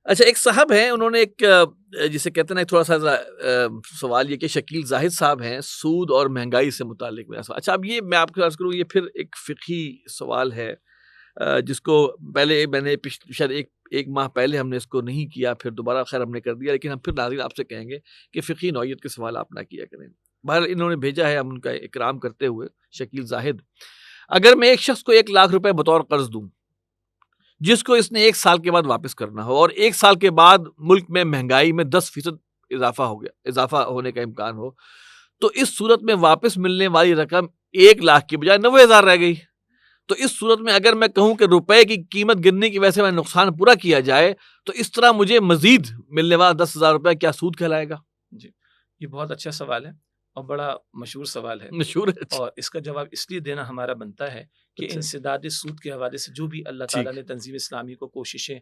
اچھا، ایک صاحب ہیں، انہوں نے ایک جسے کہتے ہیں نا تھوڑا سا سوال یہ کہ شکیل زاہد صاحب ہیں، سود اور مہنگائی سے متعلق میرا سوال. اچھا اب یہ میں آپ کو عرض کروں، یہ پھر ایک فقہی سوال ہے جس کو پہلے میں نے شاید ایک ماہ پہلے ہم نے اس کو نہیں کیا، پھر دوبارہ خیر ہم نے کر دیا، لیکن ہم پھر ناظرین آپ سے کہیں گے کہ فقہی نوعیت کے سوال آپ نہ کیا کریں. بہرحال انہوں نے بھیجا ہے، ہم ان کا اکرام کرتے ہوئے. شکیل زاہد: اگر میں ایک شخص کو 1,00,000 روپے بطور قرض دوں جس کو اس نے 1 سال کے بعد واپس کرنا ہو، اور 1 سال کے بعد ملک میں مہنگائی میں 10% اضافہ ہونے کا امکان ہو، تو اس صورت میں واپس ملنے والی رقم 1,00,000 کی بجائے 90,000 رہ گئی. تو اس صورت میں اگر میں کہوں کہ روپے کی قیمت گرنے کی وجہ سے میں نقصان پورا کیا جائے، تو اس طرح مجھے مزید ملنے والا 10,000 روپے کیا سود کہلائے گا؟ جی، یہ بہت اچھا سوال ہے اور بڑا مشہور سوال ہے، مشہور ہے. اور اس کا جواب اس لیے دینا ہمارا بنتا ہے کہ انسداد سود کے حوالے سے جو بھی اللہ تعالیٰ نے تنظیم اسلامی کو کوششیں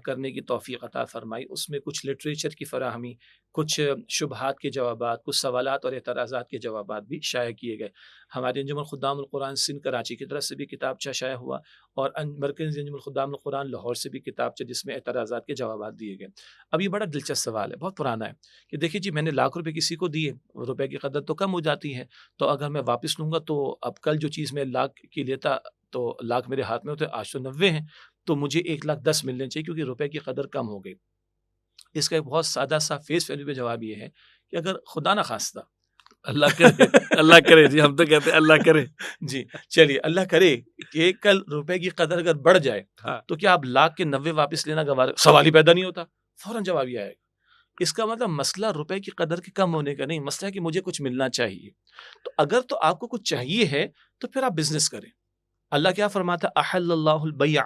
کرنے کی توفیق عطا فرمائی، اس میں کچھ لٹریچر کی فراہمی، کچھ شبہات کے جوابات، کچھ سوالات اور اعتراضات کے جوابات بھی شائع کیے گئے. ہمارے انجمن خدام القرآن سندھ کراچی کی طرف سے بھی کتابچہ شائع ہوا، اور مرکزی انجمن خدام القرآن لاہور سے بھی کتابچہ جس میں اعتراضات کے جوابات دیے گئے. اب یہ بڑا دلچسپ سوال ہے، بہت پرانا ہے، کہ دیکھیے جی میں نے 1,00,000 روپے کسی کو دیے، روپے کی قدر تو کم ہو جاتی ہے، تو اگر میں واپس لوں گا تو اب کل جو چیز میں 1,00,000 کی لیتا تو 1,00,000 میرے ہاتھ میں ہوتے، آج تو 90 ہیں، تو مجھے 1,10,000 ملنے چاہیے کیونکہ روپے کی قدر کم ہو گئی. اس کا ایک بہت سادہ سا فیس ویلیو پہ جواب یہ ہے کہ اگر خدا نہ خواستہ اللہ کرے، اللہ کرے جی، ہم تو کہتے ہیں اللہ کرے. جی چلیے اللہ کرے کہ کل روپے کی قدر اگر بڑھ جائے تو کیا آپ 1,00,000 کے 90 واپس لینا گوارا؟ سوال ہی پیدا نہیں ہوتا، فوراً جواب یہ آئے گا. اس کا مطلب مسئلہ روپے کی قدر کے کم ہونے کا نہیں، مسئلہ ہے کہ مجھے کچھ ملنا چاہیے. تو اگر تو آپ کو کچھ چاہیے ہے تو پھر آپ بزنس کریں. اللہ کیا فرماتا؟ احل اللہ البیع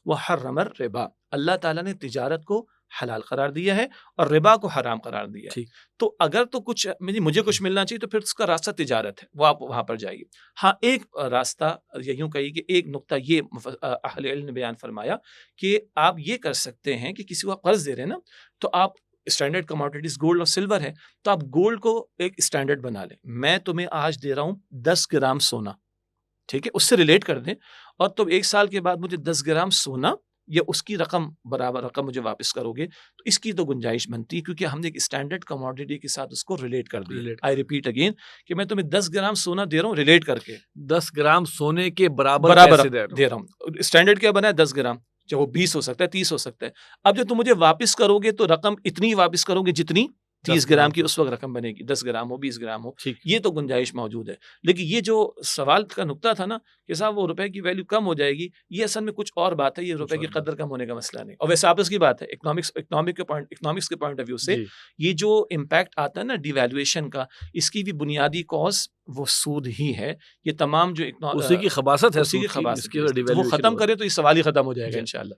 وحرم الربا. اللہ تعالیٰ نے تجارت کو حلال قرار دیا ہے اور ربا کو حرام قرار دیا ہے. تو اگر تو کچھ مجھے کچھ ملنا چاہیے تو پھر اس کا راستہ تجارت ہے، وہ آپ وہاں پر جائیے. ہاں ایک راستہ یوں کہیے کہ ایک نقطہ یہ اہل علم نے بیان فرمایا کہ آپ یہ کر سکتے ہیں کہ کسی کو آپ قرض دے رہے ہیں نا، تو آپ اسٹینڈرڈ کموڈیٹیز گولڈ اور سلور ہے، تو آپ گولڈ کو ایک اسٹینڈرڈ بنا لیں. میں تمہیں آج دے رہا ہوں 10 گرام سونا، ٹھیک ہے، اس سے ریلیٹ کر دیں، اور تم 1 سال کے بعد مجھے 10 گرام سونا یا اس کی رقم برابر رقم مجھے واپس کرو گے، تو اس کی تو گنجائش بنتی ہے کیونکہ ہم نے ایک اسٹینڈرڈ کموڈیٹی کے ساتھ اس کو ریلیٹ کر دیا. آئی ریپیٹ اگین کہ میں تمہیں 10 گرام سونا دے رہا ہوں ریلیٹ کر کے، 10 گرام سونے کے برابر دے رہا ہوں. اسٹینڈرڈ کیا بنا ہے؟ 10 گرام، چاہے وہ 20 ہو سکتا ہے، 30 ہو سکتا ہے. اب جب تم مجھے واپس کرو گے تو رقم اتنی واپس کرو گے جتنی 30 گرام کی اس وقت رقم بنے گی، 10 گرام ہو 20 گرام ہو، یہ تو گنجائش موجود ہے. لیکن یہ جو سوال کا نقطہ تھا نا کہ صاحب وہ روپے کی ویلیو کم ہو جائے گی، یہ اصل میں کچھ اور بات ہے، یہ روپے کی قدر کم ہونے کا مسئلہ نہیں. اور ویسے آپس کی بات ہے، اکنامکس کے پوائنٹ آف ویو سے یہ جو امپیکٹ آتا ہے نا ڈی ویلیویشن کا، اس کی بھی بنیادی کاز وہ سود ہی ہے. یہ تمام جو اسی کی خباثت ہے، اسی کی خباثت ہے، وہ ختم کرے تو یہ سوال ہی ختم ہو جائے گا انشاءاللہ.